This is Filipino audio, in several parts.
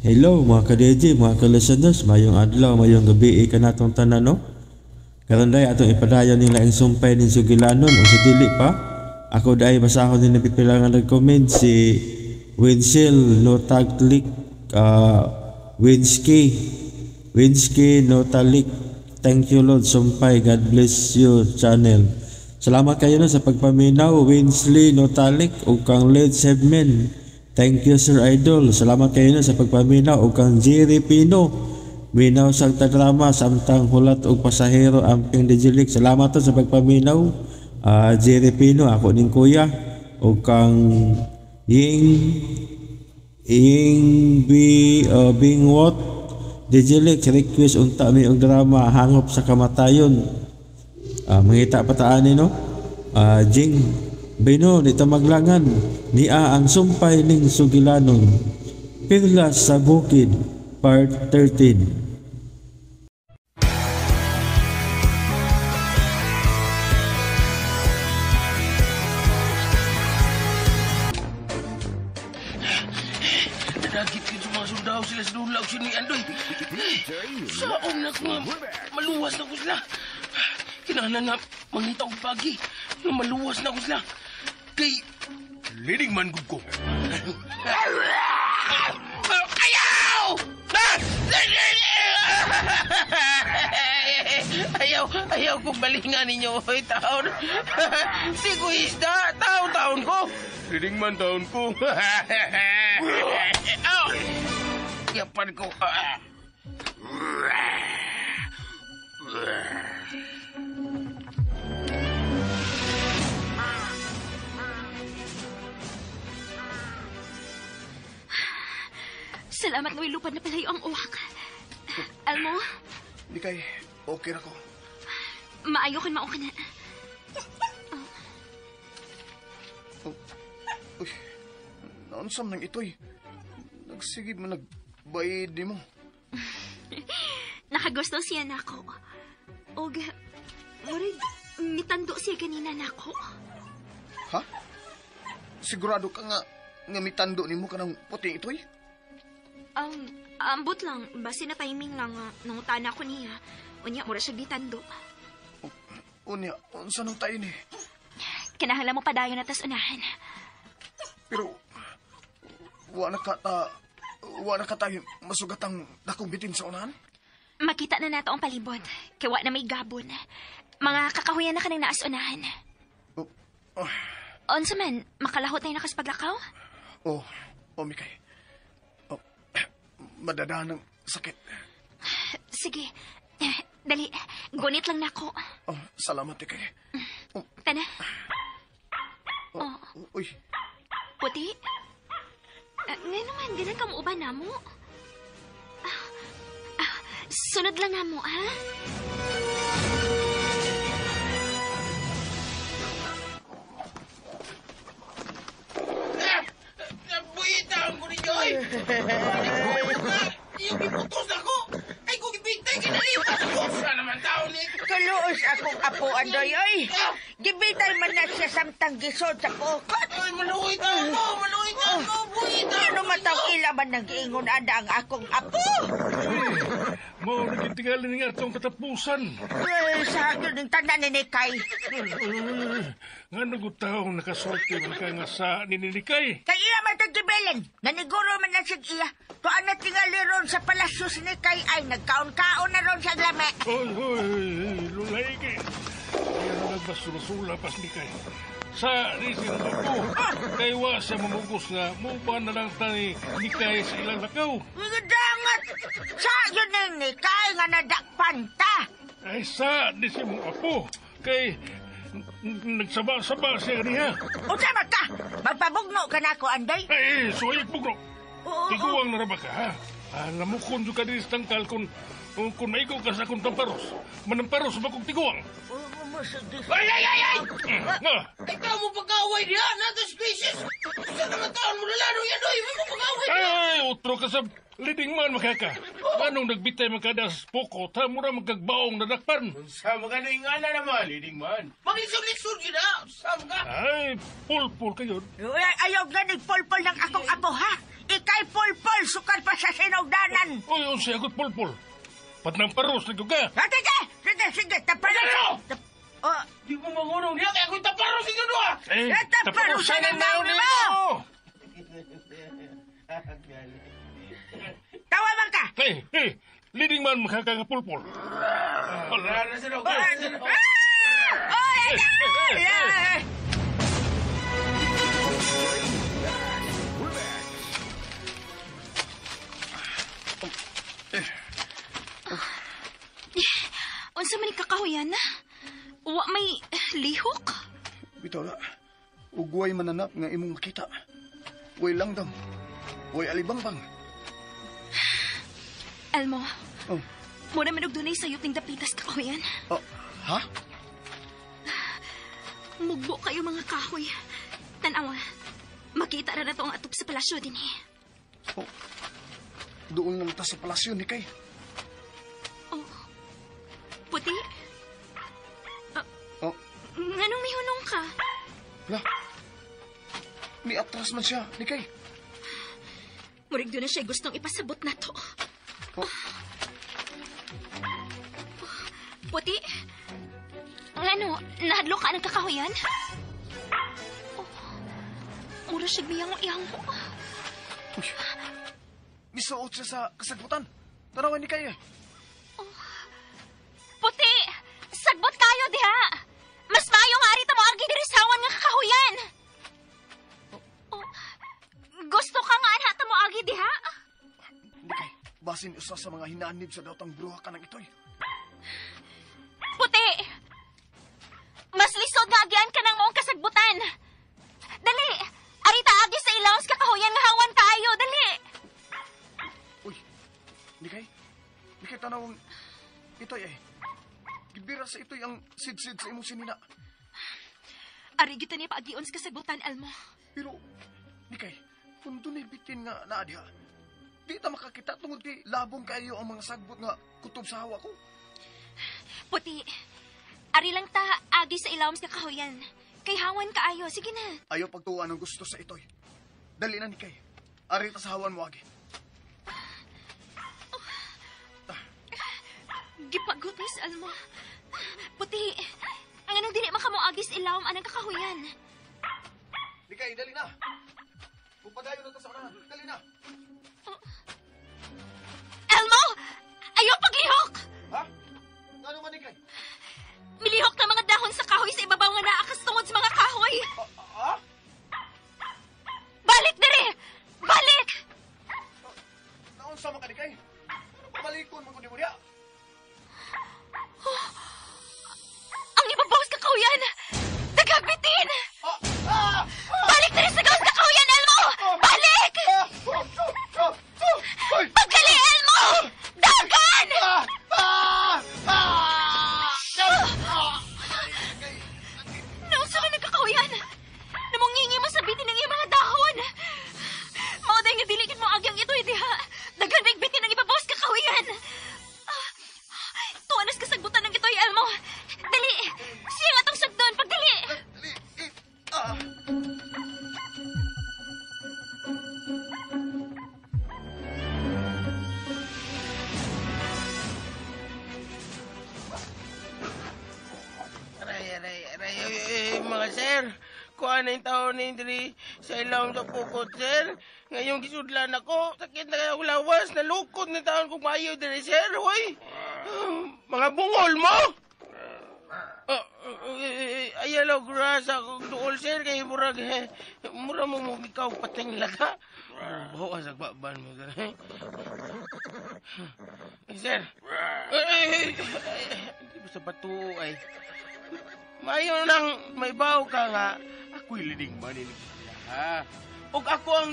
Hello mga ka-DJ, mga ka-listeners, mayong adlaw, mayong gabi ka natong tanan no? Karon day atong ipadayon nila ang sumpay ni Sugilanon o si dili pa. Ako day basahon din napipila nga nag-comment si Winsel Notaglik Winsky Notalik. Thank you Lord sumpay, God bless you channel. Salamat kayo no sa pagpaminaw Winsley Notalik o kang Led Sebmen. Thank you Sir Idol. Salamat kayo na sa pagpaminaw o kang Jerry Pino. Minaw sa tadrama samtang hulat o pasahero amping dijilik. Salamat to sa pagpaminaw Jerry Pino. Ako ning kuya o kang Bingwot dijilik. Request unta mi og drama hangop sa kamatayon. Mangita pataan no? Jing Bino ni Tamaglangan niya ang sumpay ning Sugilanon. Pirlas sa Bukid Part 13. Nadagit ka sa mga sundao sila sa dulaw sini Andoy. Saon na ko maluwas na ko sila. Kinahanglan nga mangita og pagi nga maluwas na ko sila. Kay leading man gud ko. Ayaw! Ayaw kong balingan ninyo oy taon. Di ko isda, taon ko. Leading man taon ko. Yapan ko. Salamat na lupad na palayo ang uwak. Almo? Di kay, okay na ko. Maayo kan mao ka na. Uy, naunsam nang ito'y. Nagsigid mo nagbayid di mo. Nakagusto siya na ako. Og, murid, mitando siya kanina na ako. Ha? Sigurado ka nga mitando ni mo ka ng puting ito'y? Ambot lang. Basi na timing lang. Nangutan ako niya. Unya, mura siya ditando. Unya, unsa nang tayo ni? Kinahanglan mo pa dayo na tas unahan. Pero, wala ka tayo masugatang dakong bitin sa unahan? Makita na nato ang palibot. Kaya na may gabon. Mga kakahuyan na ka ng naas unahan. Onsa man, makalahot na yung nakaspagakaw? Mikay. Madadaan ng sakit. Sige. Dali. Gunit lang na ako. Salamat, Ikay. Tana. Uy. Puti? Ngayon naman, ganun ka mo uban na mo. Sunod lang na mo, ha? Buhitaan ko ninyo, ay! Yung iputos ako! Ay, kung ibintay, kinalipas ako! Saan naman tao ni? Kaluos akong apo, Andoy, oy! Gibitay man na siya samtang gisod sa pukot! Ay, maluhit ako! Buhitaan! Ano mataw ilaban nang giingon ada ang akong apo? Mao nagitingali nga itong katapusan. Sa akin ng tanan ni Nikay. Nga nagutaw nakasorte man ka nga sa nininikay. Kay iya man itong gibilin. Naniguro man na siya iya. Tuan na tingali ron sa palasyo si Nikay ay nagkaon-kaon na ron sa lame. Oy, lulay kay. Kaya na nagbasula-sula pas nikay. Sa risin mo po, kay wa siya mamugos nga, mupa na lang tani nikay sa ilang lakaw. Dangat! Sa yun ng Nikay nga nadakpan ta. Ay sa disim mo apo, kay nagsaba-saba siya niya. Unsa man ka? Magpabugno ka na ako, Andoy? Ay, suyag pugno. Oo. Tiguang na raba ka, ha? Namukon ka din sa tangkal kung maikaw ka sa akong tamparos. Manamparos ba kong tiguang? Ay! Nga! Ikaw mo pag-away diha, nato species! Saan naman taon mo lalaro yan, oy! May mo pag-away diha! Ay, utro ka sa Leading man makaka. Anong nagbitay magkadas poko, ta mura magkagbaong nadakpan. Sa mga naingana naman, leading man. Magisod-lisod yun na. Sam ka. Ay, pulpul kayo. Ayaw nga nagpulpul ng akong apo, ha? Ikay pulpul, sukal pa sa sinugdanan. Oy, unsay agot pulpul. Patnang paros na ka. Sige, tapalan. Oh, Di mo mangurong niya, kaya ako'y taparo sa inyo doon. taparusan ang naon mo! Tawa man ka! Hey, leading man makaka nga pulpul. Wala na sa daw. Unsa man ni kakahuyan na? Wa may lihok? Bitaw na. Ugway mananap nga imong makita. Way langdam. Way alibangbang. Elmo, Oh. muna man og dunay sayop ning dapitas kakahuyan. Oh, ha? Mugbo kayo mga kahoy. Tanawa, makita na to ang atop sa palasyo din eh. Oh. Doon naman ta sa palasyo ni Kay. Oh, puti? Oh, Nganong mihunong ka? la. Ni atras man siya ni Kay. Murig doon na siya gustong ipasabot na to. Oh, Puti? Ano, nahadlo ka ng kakahuyan? Oh, mura siya biyang iyang mo. uy. Misuot siya sa kasagputan. Tanawan ni Kay eh. Puti! Sagbot kayo, diha! Mas maayo nga rito mo argi dirisawan nga kakahuyan! Oh, gusto ka nga anhata mo argi, diha? Ni Kay, basin usa sa mga hinaanib sa daotang bruha ka ng itoy. Puti! Mas lisod nga agyan ka ng moong kasagbutan! Dali! Arita agi sa ilaws kakahuyan nga hawan kayo, dali! Uy, ni Kay tanawang itoy eh. Gibira sa itoy ang sid-sid sa imong sinina. Ari kita niya paagion sa kasagbutan, Elmo. Pero, ni Kay, kung doon bitin nga naadya, di ta makakita tungod kay labong kayo ang mga sagbot nga kutob sa hawa ko. Puti, ari lang ta agi sa ilawom sa kakahuyan. Kay hawan kaayo, sige na. Ayaw pagtuwa ng gusto sa itoy. Dali na ni Kay. Ari ta sa hawan mo agi. Gipagot ni sa Elmo. Puti, ang anong dili makamuagi sa ilawom anang kakahuyan. Ni Kay, dali na. Pupadayo na ta sa unahan. Dali na. Elmo! Ayaw paglihok! Ha? Nga naman ni Kay? Milihok na mga dahon sa kahoy sa ibabaw nga naakas tungod sa mga kahoy. Ha? Balik diri! Balik! Naon sa mga ni Kay? Malikon mo kundi mo niya. Ang ibabaw sa kakahuyan! Nagagbitin! Balik diri sa gawas kakahuyan, Elmo! Balik! Pagkali, Elmo! Dagan! Nausa ka nagkakahuyan! Namungingi mo sa bitin ng iyong mga dahon! Mauday nga diligid mo agyang ito'y diha! Dagan may bitin ng ibabaw sa kakahuyan! Tuwanas ka sagbutan ng ito'y, Elmo! Dali! Siya nga tong sagdon! Pagdali! Aray, mga sir. Kuha na yung taon na hindi sa ilawang sa pukot, sir. Ngayong gisudlan ako, sakit na kayong lawas, nalukot na taon kong mayo din, sir. Hoy, mga bungol mo! Ayalaw, grasa akong duol, sir. Kaya mura mo ikaw pating laga. Bawa sa baban mo, sir. Sir. Hindi mo sa bato, ay. Mayo nang may baw ka nga. Ako'y liding manilig ha. Ug akong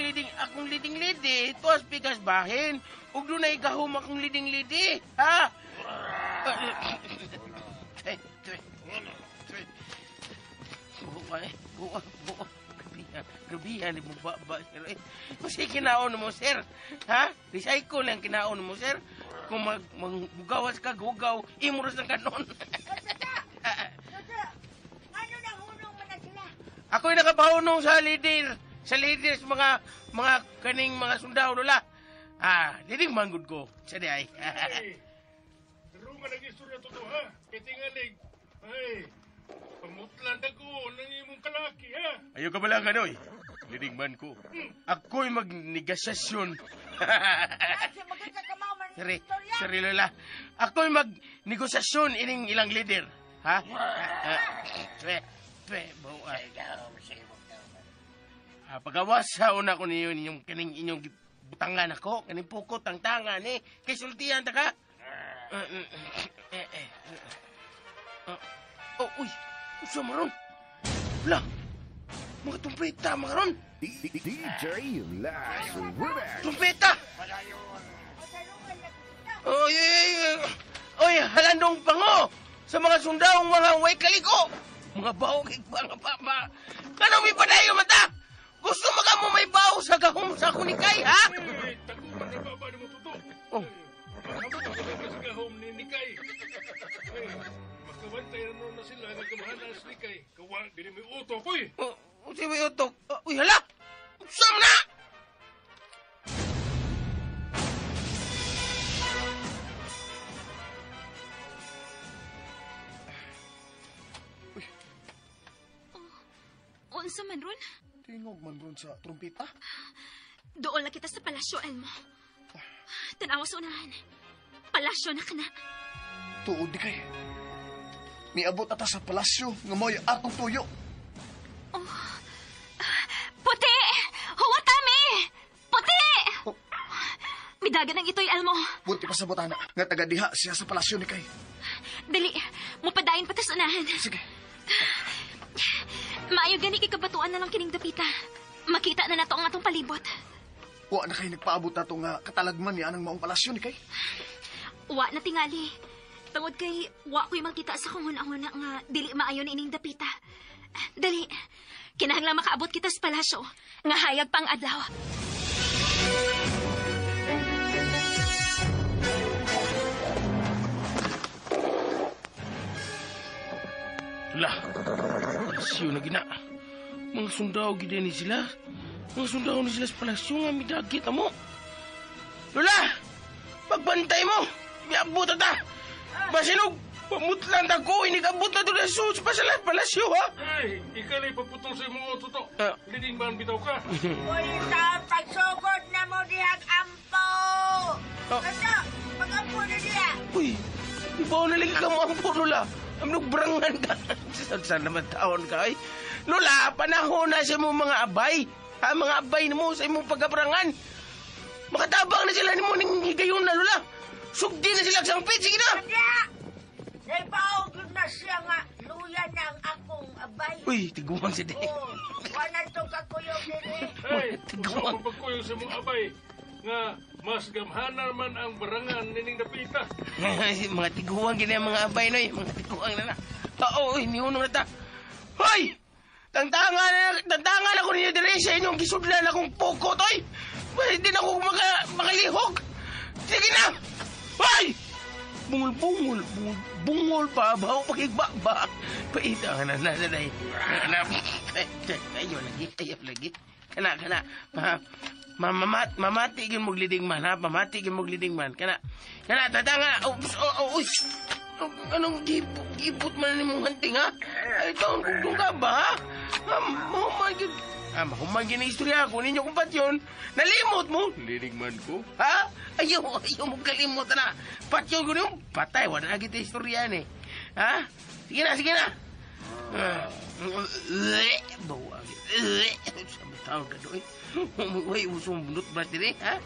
liding lidi, tuwas pikas bahin. Ug dunay gahum akong liding lidi, ha? Buwa. Grabihan mo ba, sir? Kasi kinaon mo, sir. Ha? Recycle lang kinaon mo, sir. Kung maggawas ka, gugaw, imuros ng kanon. Ano na hunong mo na sila? Ako'y nakapahunong sa leader. Sa leaders, mga kaning mga sundao nila. Lining manggod ko. Sa di ay. Pero nga nag-istorya to ha? Kitingalig. Ay, pamutlan ako ng imong kalaki, ha? Ayaw ka bala ka, Noy. Lining man ko. Ako'y magnegosyasyon. Kasi maganda ka mga Sari Lola. Ako'y magnegosasyon ining ilang leader. Ha? Pagawas sa una ko niyo yung kaning inyong butangan ako. Kaning pukot ang tangan eh. Kisultihan ta ka. Uy. Usa maron. Wala. Mga tumpeta, mga ron. DJ Last Remix. Tumpeta! Oy, halandong pango! Sa mga sundaong mga way kaliko! Mga baukig mga papa! Kanong may padayo mata? Gusto mo may baw sa gahom sa kunikay, ha? Taguman na baba ni mo tuto. Oh. Makamot ka sa gahom ni Nikay. Makabantay na sila nagkamahalan sa Nikay. Kawa, dili may uto ko eh. Si may utok. Uy, hala! Sam na! Unsa man ron? Tingog man ron sa trumpeta. Doon lang kita sa palasyo, Elmo. Tanawa sa unahan. Palasyo na ka na. Tuod di kay. Niabot ata sa palasyo nga mo'y atong tuyo. Puti! Huwatami! Puti! Oh. Midagan ang ito'y, Elmo. Bunti pa sa butana nga taga-diha siya sa palasyo ni kay. Dali, mupadayin pati sa unahan. Sige. Maayo gani kikabatuan na lang kining dapita. Makita na nato ang atong palibot. Wa na kay nagpaabot na nga katalagman ni anang maong palasyo ni kay. Wa na tingali. Tungod kay wa ko'y makita sa kunghuna-huna nga dili maayo ni ining dapita. Dali, kinahanglang makaabot kita sa palasyo nga hayag pang adlaw. Lah, palasyo na gina. Mga sundao gina ni sila. Mga sundao ni sila sa palasyo nga midagit mo. Lola, pagbantay mo. Miabot ata. Basinog, pamutlan na ko. Inikabot na doon na suits pa sa palasyo, ha? Ay, ikalay pagputol sa imong uto to. Lining man bitaw ka. Uy, pagsugod na mo dihag ampo! Kasi, mag-ampo na diya. Uy, ibaw na lagi ka mo ang po, Lola. Amnog brangan ka. Saan naman taon ka, ay? Lola, panahon na sa imong mga abay. Ha, mga abay na mo sa imong pagkabrangan. Makatabang na sila ni mo ning higayon na, Lola. Sugdi na sila sa pit. Sige na. Kaya, naipaugod na siya nga luya ng akong abay. Uy, tiguan si Dek. Oh, wala itong kakuyog diri. Ay, gusto ko pagkuyo sa imong abay. Nga, mas gamhanan man ang barangan nining napita. Mga tiguan gina mga abay, Noy. Mga tiguan na na. Oo, niunong na ta. Hoy! Tantangan ako ninyo dire sa inyong gisudlan akong poko, Toy. Hindi na ako makalihog. Sige na! Hoy! Bungol pa, baho pakigba ba? Paita na day. Ayaw lagi. Kana. Mamati gin mo gliding man, ha? Mamati gin mo gliding man. Kana, tatanga. Uy! Anong gipot man ni mong hanting, ha? Ay, taon kung ka ba, ha? Mahumagin na istorya ko ninyo kung ba't yun. Nalimot mo. Linig man ko. Ha? Ayaw mo kalimot na. Ba't yun ko yung patay. Wala na kita istorya eh. Ha? Sige na. Bawag. Sabi tao ka doon. Uy, usong bunot ba tiri, ha?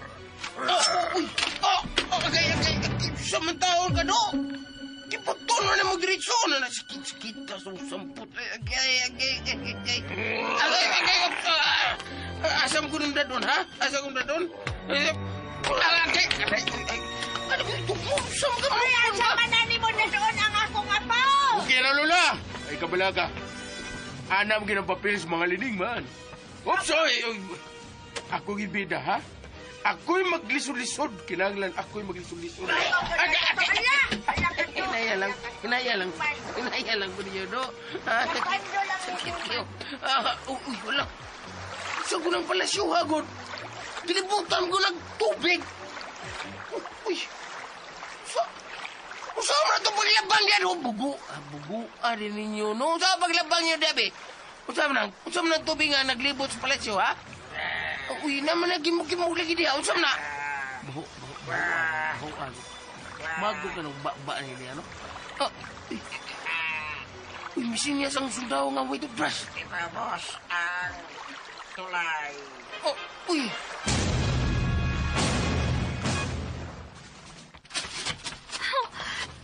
Uy! Agay. Sabi tao ka doon. Kiputon na mo diretso na sakit ka sa samput. Agay. Asam ko nung dadon, ha? Asam ko nung dadon? Agay. Ano ko ito po? Saan ka mo? Uy, asa manani mo na doon ang akong apaw? Okay na, Lola. Ay, kabala ka. Anam ginang papel sa mga lining, man. Oops, oy. Ako gibida, ha? Ako'y maglisod-lisod. Kinahanglan ako'y maglisod-lisod. Hinaya lang po niyo, no? Sakit kayo. Uy, wala. Saan ko ng palasyo, hagod? Dilibutan ko ng tubig. Uy. Saan mo na ito paglabang yan? Bugo. Bugo. Rin ninyo, no? Saan paglabang niyo, Debbie? Saan mo ng tubig nga naglibot sa palasyo, ha? Uy, naman nagimog-imog lagi diya. Usam na. Baho. Bago ka ng ba niya, no? Uy, misin niya sang sundaw nga way to brush. Ipabos ang tulay. Uy.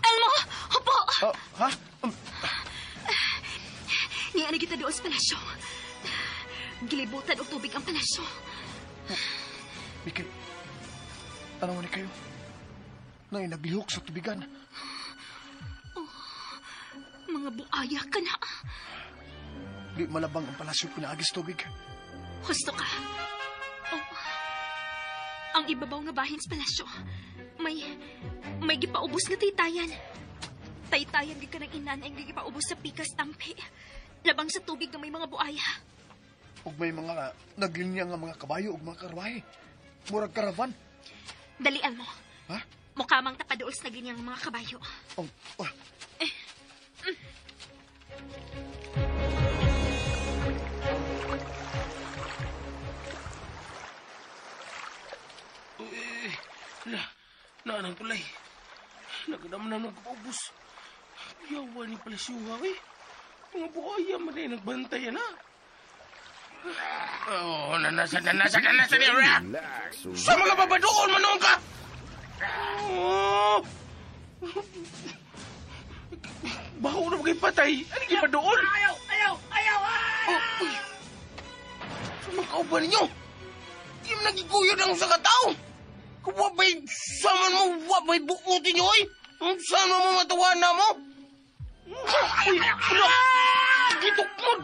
Elmo! Opo! Ha? Niya na kita doon sa palasyo. Gilibutan og tubig ang palasyo. Miki, tanaw ni kayo. Nay, naglihok sa tubigan. Mga buaya ka na. Di malabang ang palasyo pinaagis tubig. Husto ka. Ang ibabaw nga bahin sa palasyo. May gipaubos nga taytayan. Taytayan di ka ng inan ang gipaubos sa pikas tampi. Labang sa tubig nga may mga buaya. Ug may mga naglinya nga mga kabayo ug mga karwahe. Murag karavan. Dalian mo. Ha? Mukha mang tapaduol sa ganyang mga kabayo. Nanang tulay. Nagdamnam ng kapaubos. Yawa ni pala siya, Mga buhaya man ay nagbantay na. Nanasan niya, Rap! Sa mga babadoon, manong ka! Baho na magay patay. Ano yung badoon? Ayaw! Uy! Sa mga kauban ninyo? Di mo nagiguyod ang sa katao. Wabay, saman mo, wabay buutin nyo, Saan mo matawan na mo? Uy, gitukmod!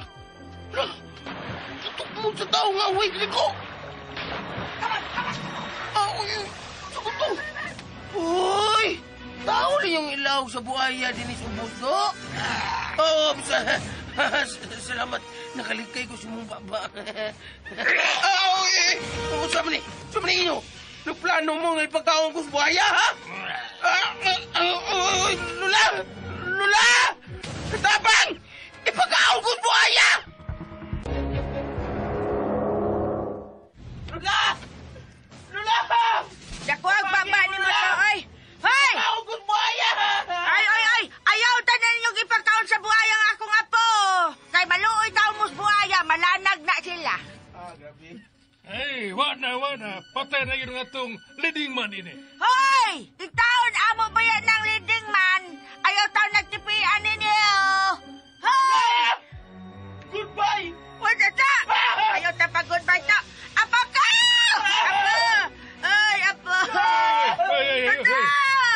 Gitukmod sa tao nga, wait, liko! Uy, saan to? Uy! Tao na yung ilaw sa buhaya din isubos, no? Salamat. Nakalikay ko si mong baba. Sama ni inyo. Nagplano mo nga ipagkaon ko sa buhaya, ha? Lula! Katapang! Ipagkaon ko sa buhaya! Lula! Dako ang baba ni mo to, oy! Hoy! Ipagkaon ko sa buhaya! Ay! Ayaw tanan ninyong ipagkaon sa buhaya ang akong apo! Kay maluoy taon mo sa buhaya, malanag na sila. Grabe. Hey, wala. Patay na yun nga itong leading man ini. Hoy! Igtaon amo ba yan ng leading man? Ayaw taon nagtipian ninyo! Hoy! Goodbye! Wala ta! Ayaw ta pa goodbye ta! Apo ka! Apo! Ay, apo!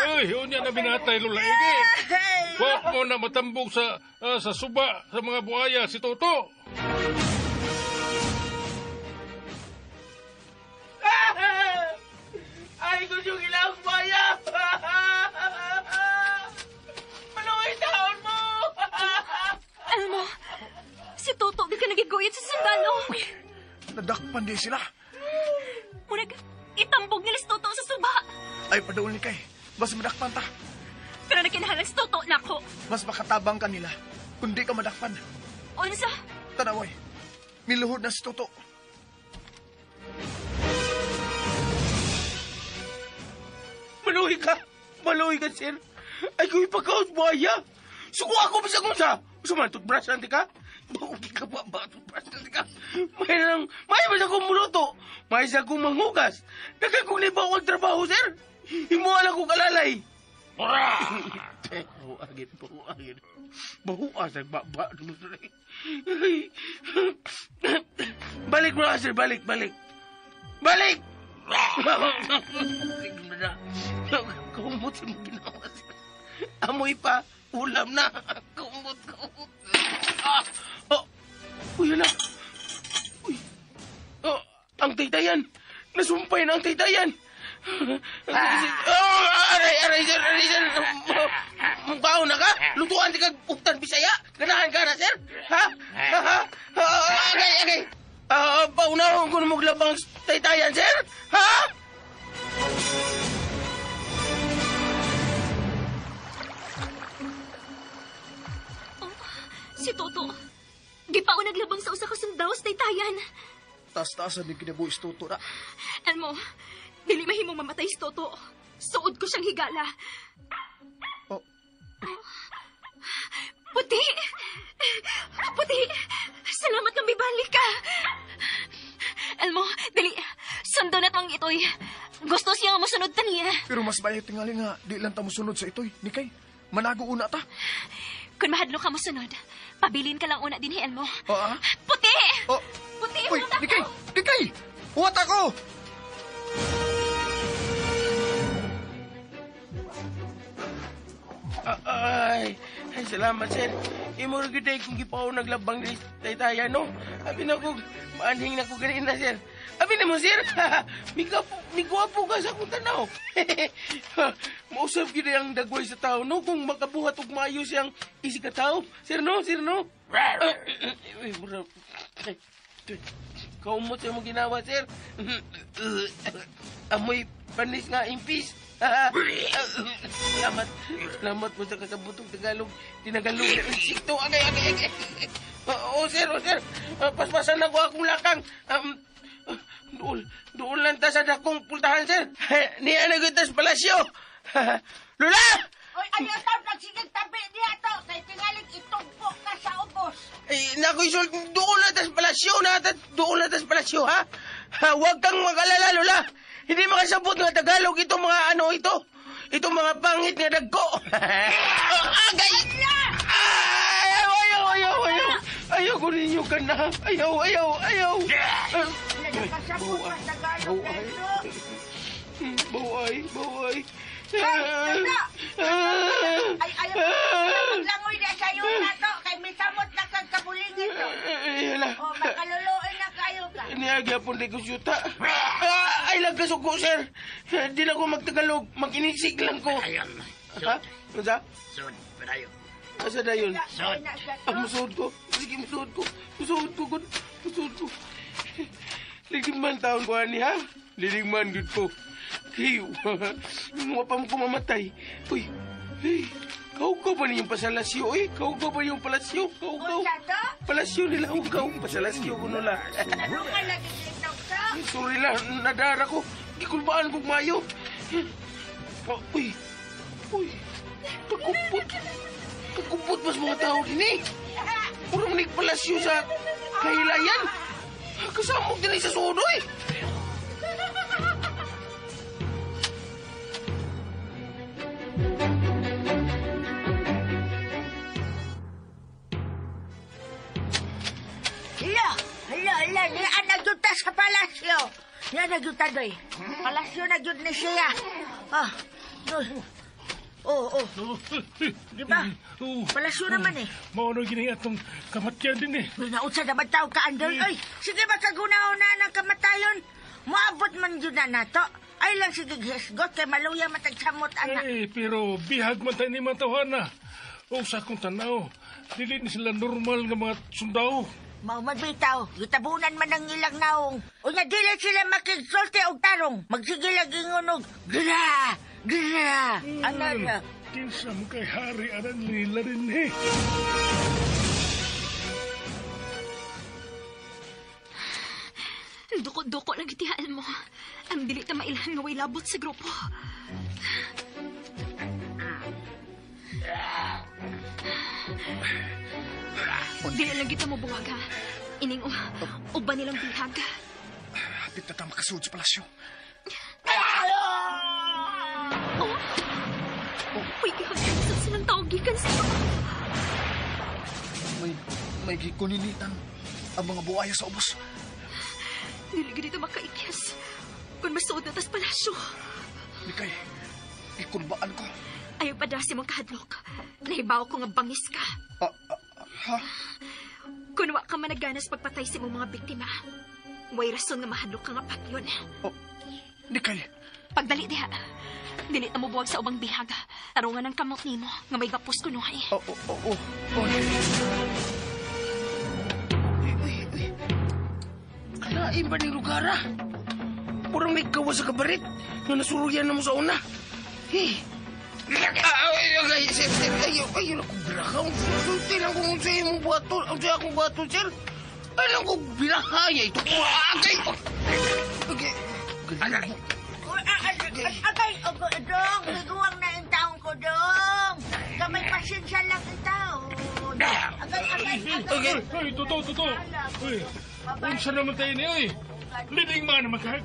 Ay, unya na binatay lulaigi. Wag mo na matambog sa suba sa mga buhaya si Toto. Ay, gusto yung ilang buhaya! Maluwi taon mo! Elmo, si Toto di ka nagiguyod sa sundalo. Nadakpan di sila. Murag, itambog nila si Toto sa suba. Ay, padaul ni kay. Mas madakpan ta. Pero nakinahalang si Toto na ako. Mas makatabang ka nila. Kundi ka madakpan. O ano sa? Tanaway. Miluhod na si Toto. Maluhi ka, sir. Ay, kung ipagkaos buhaya. Suko ako bisa kung sa. Suman, toothbrush nanti ka. Baugi ka ba? Toothbrush nanti ka. May sa kong muluto. May sa kong manghugas. Nagkakong libaw ang trabaho, sir. Himuala ko kalalay. Bahuagin. Bahuasag baba. Balik mo na, sir. Balik! Kumot sa mga ginawa, sir. Amoy pa. Ulam na. Kumot. Uy, hala. Uy, ang taytayan. Nasumpay na ang taytayan. Aray, sir. Mukhaw na ka? Lutuan di kag uptan Bisaya? Ganahan ka na, sir? Ha? Agay. Paunahon ko na maglabang taytayan, sir? Ha? Si Toto. Di pa ako naglabang sa usa ka sundaw sa taytayan. Tas-taasan ni kinabuhis Toto na. Elmo, dili mahimong mamatay si Toto. Suod ko siyang higala. Oh, Puti! Salamat na may balik ka. Elmo, dili. Sundo na tong itoy. Gusto siya nga masunod ta niya. pero mas bayay tingali nga, di lang ta mosunod sa itoy. Ni kay, manago una ta. Kung mahadlo ka masunod, pabilin ka lang una din, Elmo. Oo. Puti! Oh, Puti, uy, huwag ako! Ni kay! Huwat ako! Ay, salamat, sir. Imo rin kita kung gipaw naglabang di taytayan, no? Abi na ko, maaning na ko ganina, sir. Abi na mo, sir. Migwapo ka sa akong tanaw. Mausap kita yung dagway sa tao, no? Kung makabuhat og maayo siyang isi ka tao. Sir, no? Uy, mura. Kaumot sa mo ginawa, sir. Amoy panis nga impis. Salamat po sa kasabutong Tagalog. Tinagalog. Sikto, agay. Oo, sir. Paspasan na ko akong lakang. Doon lang ta sa dakong pultahan, sir. Niya na kita sa palasyo. Lula! Oy, ayaw tao, nagsigig tabi niya to. Kay tingaling itugpo ka sa ubos. Naku, isul, doon lang ta sa palasyo. Doon lang ta sa palasyo, ha? Huwag kang mag-alala, Lula. Hindi makasabot nga Tagalog itong mga ano ito. Itong mga pangit nga dagko. Agay! Ayaw ko ninyo ka na. Ayaw. Nakasabot ka Tagalog dito. Baway. Ay, ayaw maglangoy na sa'yo na to. Kay may samot na kang kabulingin to. Ayan na. O, makaluluoy na kayo ka. Niagya po di ko syuta. Ay, lagkasok ko, sir. Di na ko magtagalog. Mag-inisig lang ko. Ayun. Ha? Ano sa? Sud, padayo. Asa na yun? Sud. Musuod ko. Sige, musuod ko. Ligman taon ko, ani, ha? Liligman good ko. Hiyo. Mga pa mo kumamatay. Uy. Hey. Kaugaw pa niyong pasalasyo, eh. Kaugaw pa niyong palasyo. Kaugaw. Palasyo nila. Kaugaw. Pasalasyo ko nula. Ano ka lagi dito ka? Sorry lang. Nadara ko. Gikulbaan kong mayo. Uy. Pagkumpot mas mga tao din, eh. Purong nagpalasyo sa kahilayan. Kasamog din sa sudo, eh. Hala, niya nagyuta sa palasyo. Niya nagyuta doy. Palasyo nagyut ni siya. Di ba? Palasyo naman eh. Mauna gini atong kamatyan din eh. Nautsa na tao ka, Andol? Ay, sige ba kagunaw na ng kamatayon? Maabot man yun na nato. Ay lang sige hisgot kay maluya matagsamot anak. Pero bihag man tayo ni Matawana. O sa akong tanaw, dili ni sila normal nga mga sundao. Mao magbitaw, gitabunan man ang ilang naong. Unya dili sila makigsulti og tarong. Magsige lagi ngunog. Gra! Ano na? Kinsa mo kay hari aran nila rin eh. Duko lang itihaan mo. Ang dili ta mailhan nga way labot sa grupo. Dili lang kita mo buwaga. Ining uban nilang bihag. Hapit na tama kasud sa palasyo. Uy, gihagsan silang tao gikan sa May gikuninitan ang mga buhaya sa ubos. Dili ganito makaikyas. Kung masuod na tas palasyo. Mikay, ikulbaan ko. Ayaw padrasi mong kahadlok. Nahibaw ko nga bangis ka. Ha? Kung wa ka managanas pagpatay sa mong mga biktima, Way rason nga mahadlok ka nga patyon. Oh, di kay. Pagdali diha. Dili ta mo buwag sa ubang bihag. Tarungan ng kamot nimo nga may gapos kuno hay. Oh. Kalain ba ni lugar ah? Purang may gawa sa kabarit nga nasuluyan na mo sa una. Hey. Sir, ayaw na kong biraka. Sulti lang kung sa imong buhato. Ang sa akong buhato, sir. Ayaw kong biraka. Ito ko. Okay. Agay, dong, biguang na yung taong ko, dong. Kamay pasensya lang yung taon. Okay. Ay, totoo. Uy, unsa naman tayo niya, uy. Leading man naman ka.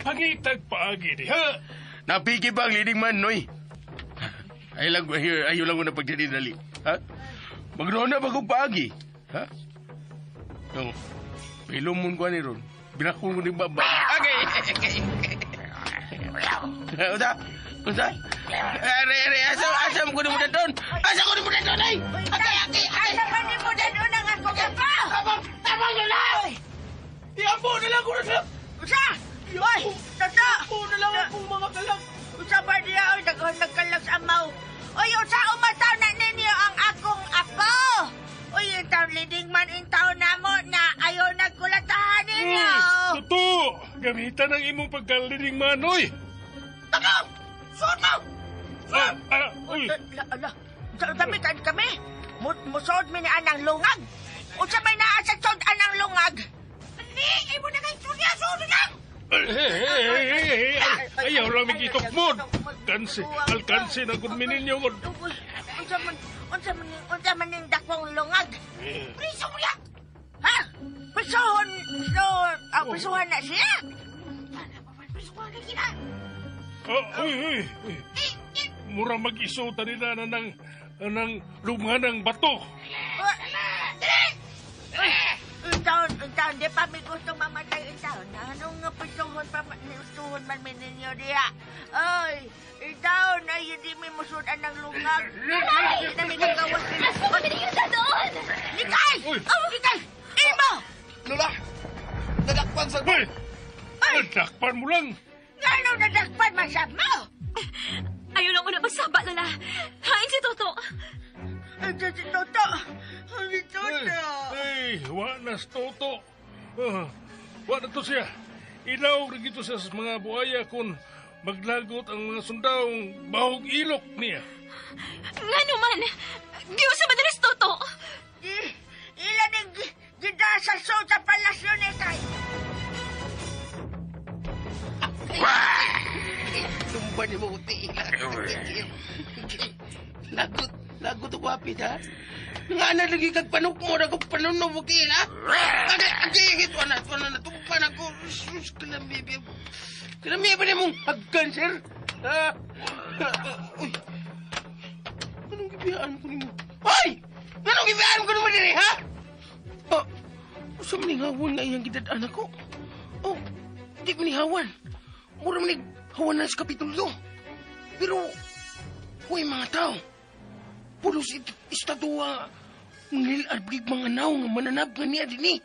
Pagitag paagi di, ha? Napiki ba ang leading man, noy? Ayaw lang ko na pagdali-dali. Ha? Magnoon na ba kong paagi? Ha? No. Pilumon ko ni Ron. Binakong ko ni Baba. Okay. Unsa? Asam ko ni mo doon. Asam ko ni mo doon, ay! Asa ba ni mo na doon ang ako gapa? Tama nyo na! Iampo na lang ko na sa... Usa! Hoy! Toto! Iampo na lang akong mga kalang. Usa ba niya? Oy, nagkalag sa amaw. Oy, usa umataw na ninyo ang akong apo! Uy, yung taon leading man in taon na mo na ayaw nagkulatahan ninyo! Totoo! Gamitan ang imong pagkalining manoy! Tagaw! Suot mo! Uy! Damitan kami! Musod mi ni anang lungag! Unsa may naa sa sod anang lungag? Ni, imo na kay surya, suot lang! Hey! Ayaw lang may kitok mo! Alkansi na kung mininyo mo! Unsa man ning dakong lungag? Priso mo ya! Ha? Prisuhan na siya? Prisuhan na siya? Uy! Mura mag-isuta nila na ng lunga ng bato! Taon, di pa may gusto mamatay ang taon. Anong nga pisuhon man ninyo diya? Ay, taon ay hindi may musudan ng lungag. Ay, hindi na may gagawa sila. Huwag ninyo sa doon! Nikay! Nikay! Imo! Lola! Nadakpan sa... Uy! Nadakpan mo lang! Ngano nadakpan masab mo? Ayaw lang ko na magsaba, Lola. Hain si Toto. Si Toto! Si Toto! Ay, wa na si Toto. Wa na to siya. Ilaw rin ito sa mga buhaya kung maglagot ang mga sundawang bahog ilok niya. Nga naman, giwas sa madalas Toto. Ilan ang gidasal sa palasyo ni Kay? Tumba ni mo uti. Lagot ako apit, ha? Nga na lagi kag panuk mo na kong panunaw mo kayo, ha? Agigit, wana na tumpan ako. Sus, kalamibi. Kalamibi na mong hagkanser. Uy. Anong gibiyaan ko ni mo? Hoy! Anong gibiyaan ko naman din, ha? Sa maningawan na iyang gidadaan ako. Di manihawan. Mura manihawan na sa kapitulo. Pero, huwag mga tao. Pulos istatwa nilarbig mga naw nga mananab nga niya din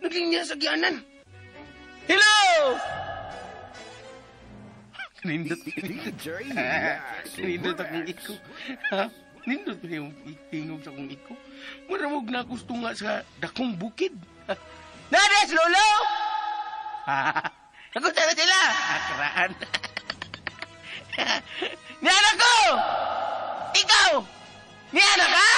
naglinya sa gyanan. Hello! Nindot akong iko. Ha? Nindot na yung tingog sa akong iko. Maramog na gusto nga sa dakong bukid. Nades, Lolo! Nagunta na sila! Karaan. Nianak ko! Ikaw! Nianak ka?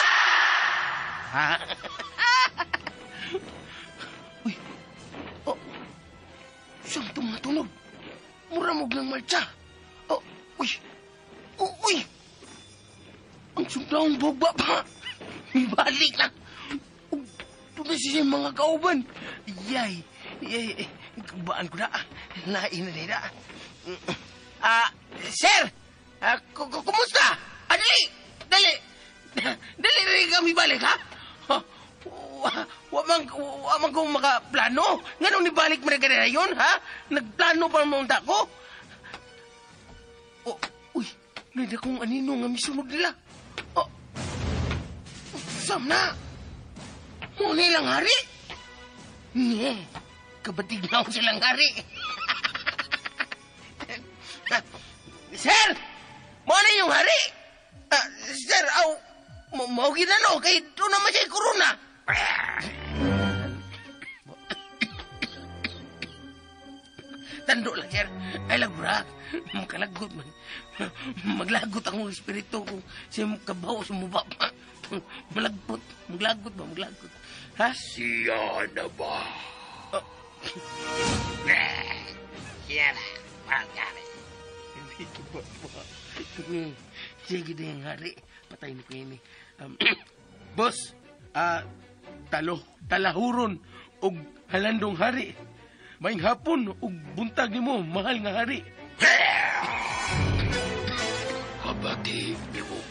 Uy. Siyang tumatunog. Muramog ng marcha. Uy. Uy. Ang sundawang boba pa. Balik na. Ito siya mga kauban. Yay. Kubaan ko na. Lain na nila. Sir! Kumusta? Dali rin kami balik, ha? Wamang kong makaplano. Nga nung nibalik mo na ganyan yun, ha? Nagplano pa mo ko? Uy, nada kong anino nga misunod nila. Sam na. Muna ilang hari? Nye, magkabatignaw silang hari. Sir! Mo na yung hari! Sir, mau ginano, kay doon naman siya corona. Tando lang, sir. Ay lang, bra. Makalagot man. Maglagot ang espiritu kung siya kabaw sa mubaba. Malagpot. Maglagot ba? Maglagot. Ha? Siya na ba? Siya na. Pagkari. Hindi ko ba? Sige na yung hari. Patay na ko yun eh. Boss, talahuron og halandong hari. Maing hapon og buntag nimo mahal nga hari. Kabati,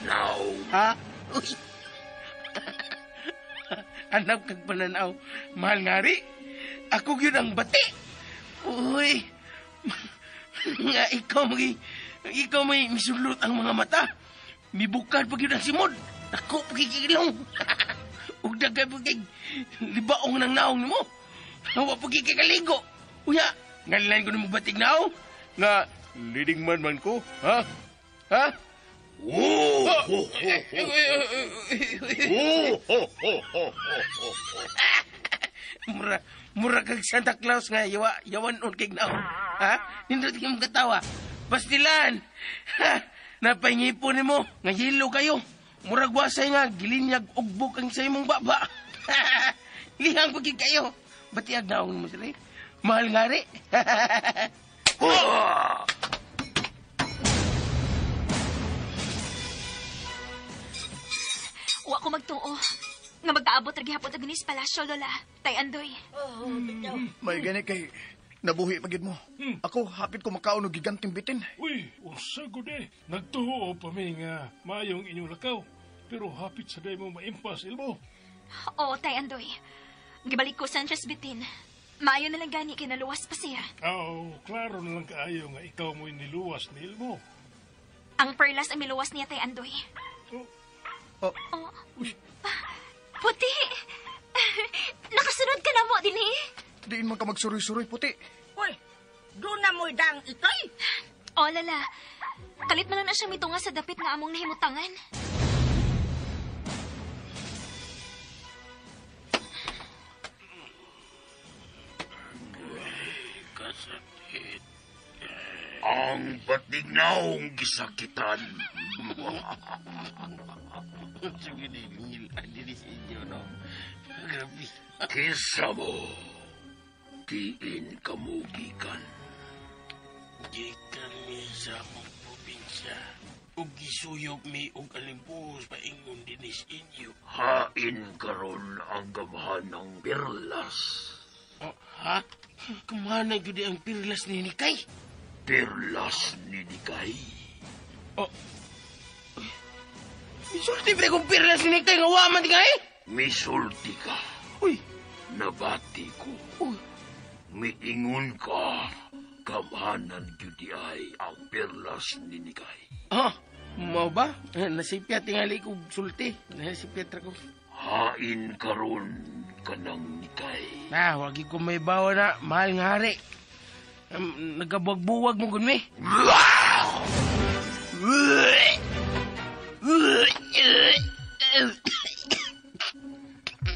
now. Ha? Uy. Anak kag pananaw, mahal nga hari. Ako gyud ang bati. Uy. Nga ikaw may misulot ang mga mata. Mibukad pa gyud ang simod. Ako pagkikilong. Ug dagay pagkik libaong ng naong nimo. Hawa pagkikaligo. Uya, ngalilan ko na magbatig na ako. Nga, leading man ko, ha? Ha? Mura kag Santa Claus nga, yawan on kig na. Ha? Nindot kayo magkatawa. Pastilan! Ha? Napahingipon mo, nga yelo kayo. Murag wasay nga, gilinyag ugbok ang sa imong baba. Lihang pagkik kayo. Batiag na mo sila eh. Mahal nga rin. Wa ko magtuo. Nga magkaabot ra gihapon og ginis palasyo, Lola. Tay Andoy. May gani kay nabuhi pagid mo. Ako, hapit ko makaon og giganting bitin. Uy, usa gud eh. Nagtuo pa may nga mayong inyong lakaw. Pero hapit sa day mo maimpas ilmo. Oo, Tay Andoy. Gibalik ko sa bitin. Maayo na lang gani kinaluwas pa siya. Klaro na lang kaayo nga ikaw mo'y niluwas ni ilmo. Ang perlas ang miluwas niya, Tay Andoy. Oh. Uy. Puti! Nakasunod ka na mo, din eh. Diin man ka magsuroy-suroy, puti. Uy, doon na mo dang itoy. O, Lala. Kalit man na siya mitunga sa dapit nga among nahimutangan. Kasakit. Ang batignaong gisakitan. Sige din, hindi sa inyo, no? Grabe. Kisa mo, diin kamugikan. Gikan mi sa akong probinsya. Ug gisuyog mi og alimpos paingon dinis inyo. Hain karon ang gamhan ng perlas. Ha? Kumana gyud ang pirlas ni Nikay? Perlas ni Nikay. Misulti ba kung pirlas ni Nikay nga waman di kay? Misulti ka. Uy, Nabati ko. uy. Miingon ka. Gamhanan gyudi ay ang perlas ni Nikay. Mau ba? Nasipyat tingali ko sulti. Nasipyat ra ko. Hain karon kanang Nikay. Wagi ko may bawa na. Mahal nga hari. Nagkabuwag-buwag mo gun mi.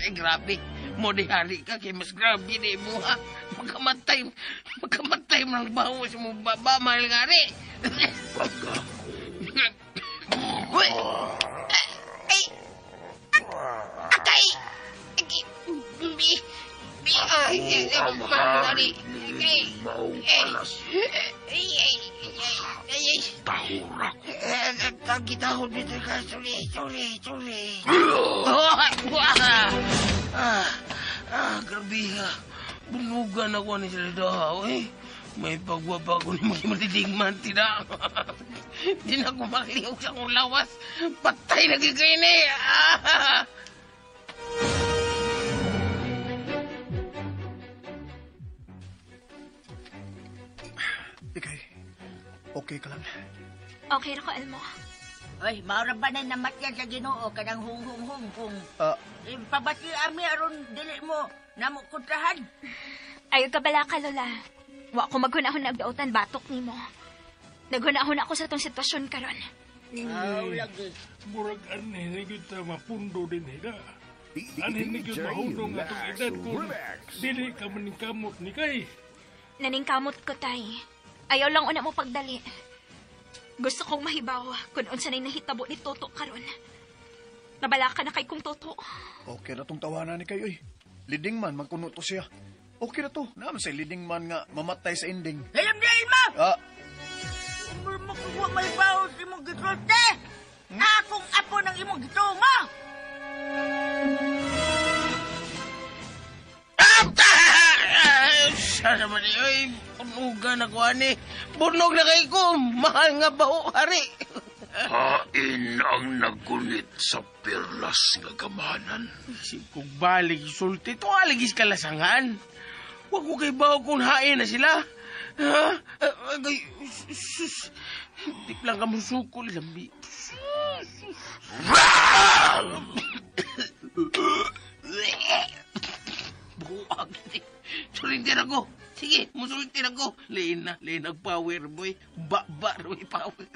Ay, grabe. Mo di hari ka kay mas grabe di mo ha. Magkamatay mo ng baho sa mo baba, mahal nga hari. Pagka Uy! Ay! Atay! Tahurak. Kagitahod dito ka. Sorry. Grabe ha. Bunugan ako ni Salida. May pagwapa ko ni mga matidigman. Di na ako makaliw sa akong lawas. Patay na gigayni. Ikay, okay ka lang. Okay ra ko, Elmo. Uy, maura ba na namatyan sa Ginoo kanang hung kung pabati ami aron dili mo namo kontrahan. Ayaw ka bala ka, Lola. Wa ko maghunahon na agdautan batok ni mo. Naghunahon ako sa tong sitwasyon karon. Lagi. Murag anhin na yun mapundo din hida. Anhin na yun mahunong atong edad kung dili ka maningkamot ni kay. Naningkamot ko, tay. Ayaw lang una mo pagdali. Gusto kong mahibaw kung unsa na'y nahitabo ni Toto karon. Nabala ka na kay kong Toto. Okay na tong tawanan ni kayo, Leading man, magkuno to siya. Okay na to. Naman sa leading man nga mamatay sa ending. Alam niya, Ilma! Ah, Makuha may bawas imong gitrote! Akong apo ng imong gitunga! Sana man ay punugan ako ani. Bunog na kay ko. Mahal nga baho, hari. Hain ang nagunit sa perlas nga gamanan. Kung balik sulti, ito aligis kalasangan. Huwag ko kay baho kung hain na sila. Ha? Hindi lang ka musukol, lambi. Buwag. Sulintin ako. Sige, musulintin ako. Lain ang power, boy. Boy, power.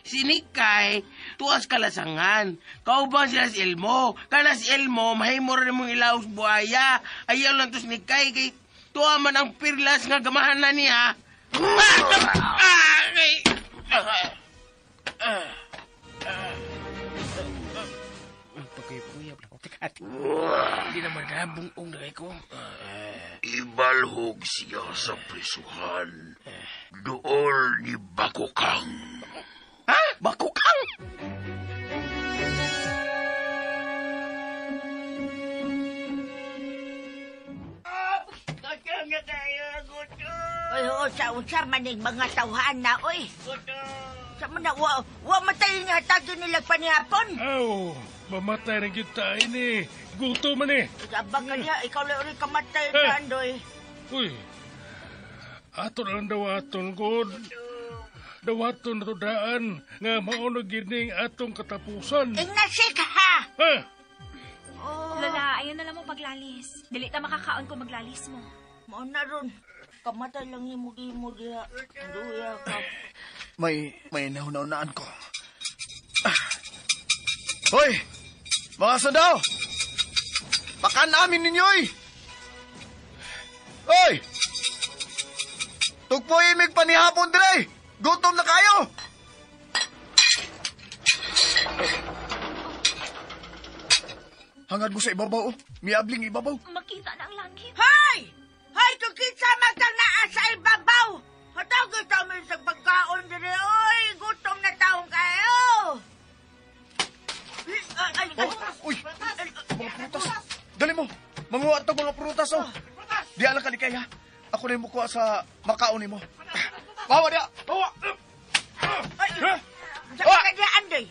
Sinikay, tuwas kalasangan. Kau ba sila si Elmo? Kana si Elmo, mahimor na mong ilaos buhaya. Ayaw lang to sinikay, kay tuwa man ang pirlas nga gamahan na niya. Pagkaypuyap lang ako. Tekati. Hindi naman nabungong na ko. Ibalhog siya sa prisuhan. Dool ni Bakukang. Ha? Bakukang? Oy, unsa maning mga tawhan na, oy. Sa man na, wa matay nga tagyo nila panihapon. Aw, mamatay na kita ini. Guto man Abang ka niya, ikaw lang ulit kamatay na, Andoy. Uy, aton ang dawaton, God. Dawaton na to daan nga maunag gining atong katapusan. Ignasik, ha? Ha? Oh, Lola, ayaw na lang mo paglalis. Dili ta makakaon kung maglalis mo. mao na ron. Kamatay lang ni mo diha. Duya ka. may nauna-unaan ko. Hoy! Mga sandaw! Pakan namin ninyo'y! Hoy! Tugpo imig panihapon dire! Gutom na kayo! Hangad mo sa ibabaw, Miabling ibabaw. Makita na ang langit. Hay! Hay, kung kinsa matang naa sa ibabaw! Hatawag ito mo sa pagkaon dire, oy! Gutom na taong kayo! Uy! Mga prutas! Dali mo! Manguha ito mga prutas, oh! Di alang ka ni kaya. Ako na yung mukuha sa makaon ni mo. Bawa dia! Bawa! Sabi ka niya, Andoy.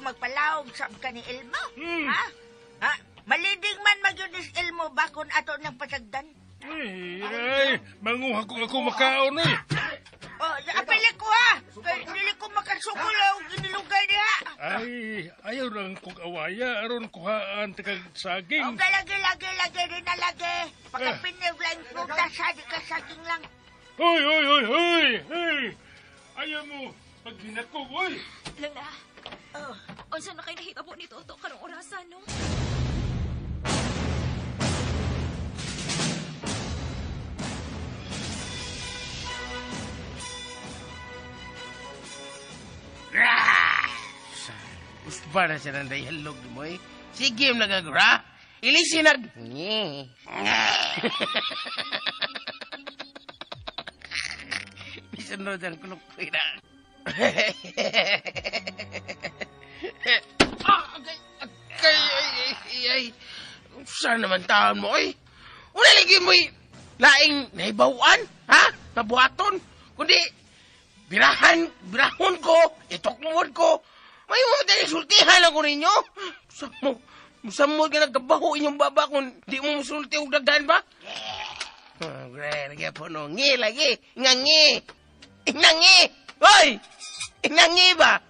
Magpalaog sa ka ni Elmo. Ha? Ha? Maliding man magyunis Elmo bakon ato ng pasagdan. Ay, manguha ko ako makaon Oh, apili ko ha. Kaya hindi ko makasukol o ginilugay niya. Ay, ayaw lang kong awaya. Aron kuhaan tikag saging. O lagi rin na lagi. Pagkapinig lang prutas ha, di ka saging lang. Hoy! Ayaw mo, pag hinako, boy! Lola, Oh. unsa na kayo nahitabo ni Toto karong orasan, no? Usba na siya ng dayalog ni mo, Sige, nagagura. Ilisin nag... Isunod ang kulok ko na. Ay. Saan naman taon mo, Wala lagi mo, laing naibawaan, ha? Nabuhaton. Kundi, birahon ko, itokmod ko. May mga tayo sultihan ako ninyo. Musamod ka nagkabaho inyong baba kung di mo musulti o dagdahan ba? Lagi po no. Ngi lagi. Ingangi. Hoy! Ingangi ba?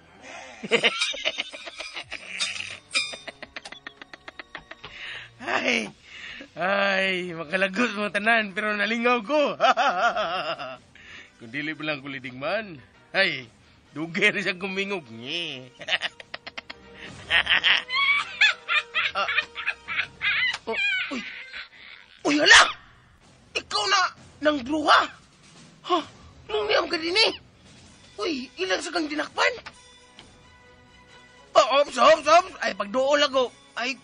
Ay, makalagot mo tanan, pero nalingaw ko. Kung dili pa lang kuliding man, ay, dugay rin siya kumingog. Uy, uy, hala! Ikaw na, nang bruha! Ha? Nung niyam ka din eh. Uy, ilan sa kang dinakpan? Ops. Ay, pagdoon ako. Ay,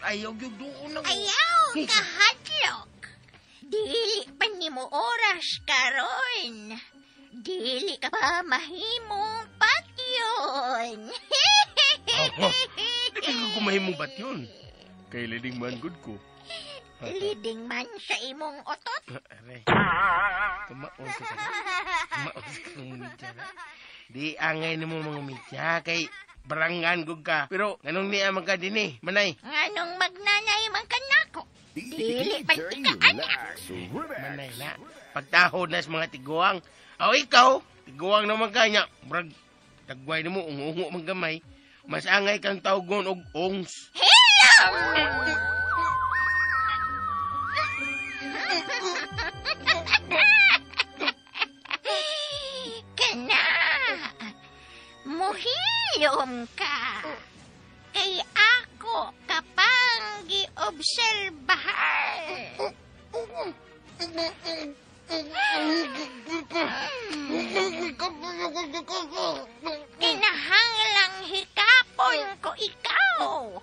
ayaw yung doon ako. Ayaw, kahatlok. Dili pa ni mo oras karon. Dili ka pa mahimong patyon. Di ka kumahimong ba't yun? Kay leading man good ko. Leading man sa imong otot. Aray. Kumaos ka. Kumaos ka ng media na. Di angay ni mo mga media kay barangan gug ka. Pero anong niya man ka din eh, manay. Nganong magnanay man kanako. Dili pa tika-anak. Manay na. Pagtahod na sa mga tiguang. O ikaw, tiguang naman kanya. Brag, tagway na mo, ungo-ungo man gamay. Mas angay kang tawgon og ongs. Kana, muhilom ka. Kay ako kapang giobserbahan. Kinahanglang hikapon ko ikaw.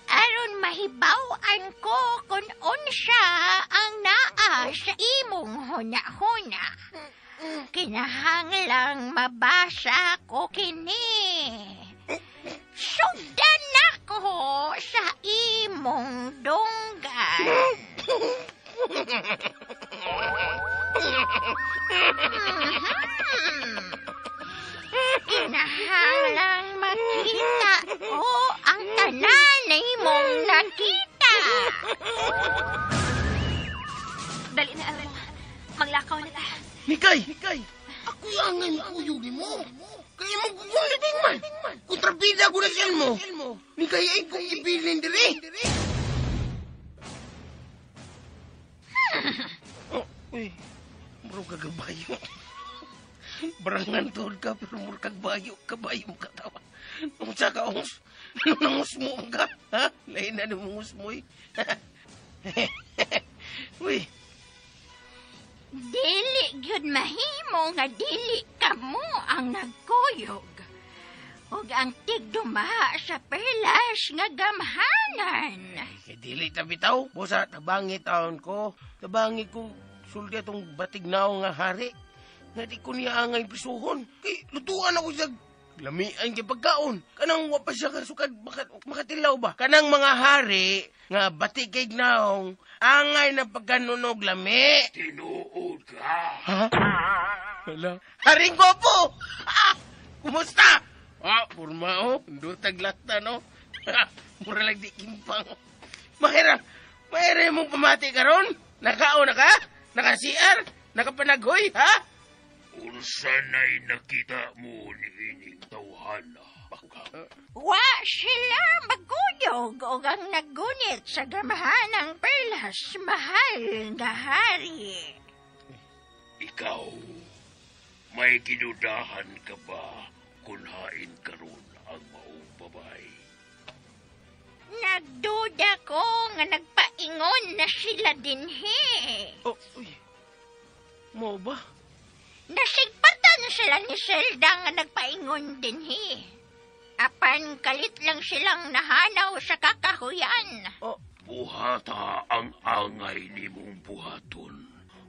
Aron mahibaw-an ko kung unsa ang naa sa imong huna-huna. Kinahanglang mabasa ko kini. Sugdan ako sa imong dunggan. Kinahanglang makita ko ang tananay mong nakita. Dali na, Aaron. Maglakaw na ta. Nikay! Ako yung angay kuyo ni mo. Kaya mo kukulitin man. Kontrabida ko na siya mo. Nikay ay kong ibilin diri. Uy, muro kagabayo. Barangan tol ka, pero muro kagabayo mo katawa. Nung sa kaos, nangus mo ka, ha? Lain na nangus mo eh. Uy, Dili gyud mahimo nga dili kamo ang nagkuyog. Ug ang tigdumaha sa perlas nga gamhanan. kay dili ta bitaw. Bosa, tabangi taon ko. Tabangi ko sulti atong batignaw nga hari. Nga di ko niya angay prisuhon. Kay lutuan ako sa lamian kay pagkaon. Kanang wapa siya kasukad makatilaw ba? Kanang mga hari nga batig kay gnaong angay na pagkanunog lami. Tinuod ka. Ha? Wala. Haring gopo! Ah! Kumusta? Ah, purma o. Ndutag lata no. Mura lang di kimpang. Mahirap mong pamati karon? Nakao na ka? Naka-CR? Nakapanaghoy, ha? Unsa na'y nakita mo ni ining tawhana, baka? Wa sila magkuyog o ang naggunit sa gamahanang perlas mahal nga hari. Ikaw, may ginudahan ka ba kung hain karon ang maong babae? Nagduda ko nga nagpaingon na sila dinhi. Oh, uy. Mo ba? Nasigpatan sila ni Zelda nga nagpaingon dinhi. Apan kalit lang silang nahanaw sa kakahuyan. Oh, Buhata ang angay ni mong buhaton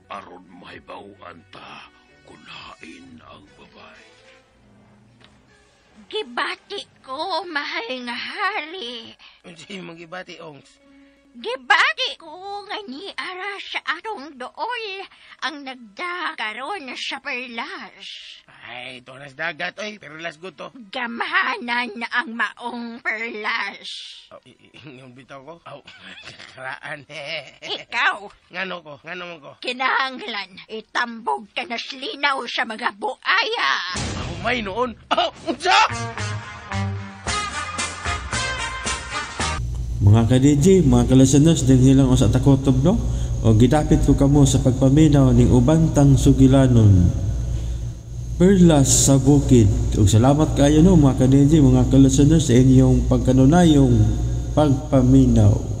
aron mahibawan ta kung hain ang babae. Gibati ko, mahal nga hari. unsay magibati, Ongs? Gibati ko nga ni ara sa atong dool ang nagdakaron sa perlas. Ay, ito nas dagat, oy. Pero last good to. Gamahanan na ang maong perlas. Oh, yung bitaw ko? Oh, karaan. Ikaw, Ngano mo ko? kinahanglan itambog ka na slinaw sa mga buaya. May noon. Oh, unsa? Mga ka-DJ, mga ka-listeners, din hilang sa takotob no? O gidapit ko kamo sa pagpaminaw ning ubantang sugilanon. Perlas sa bukid. Ug salamat kayo no mga ka-DJ, mga ka-listeners sa inyong pagkanunayong pagpaminaw.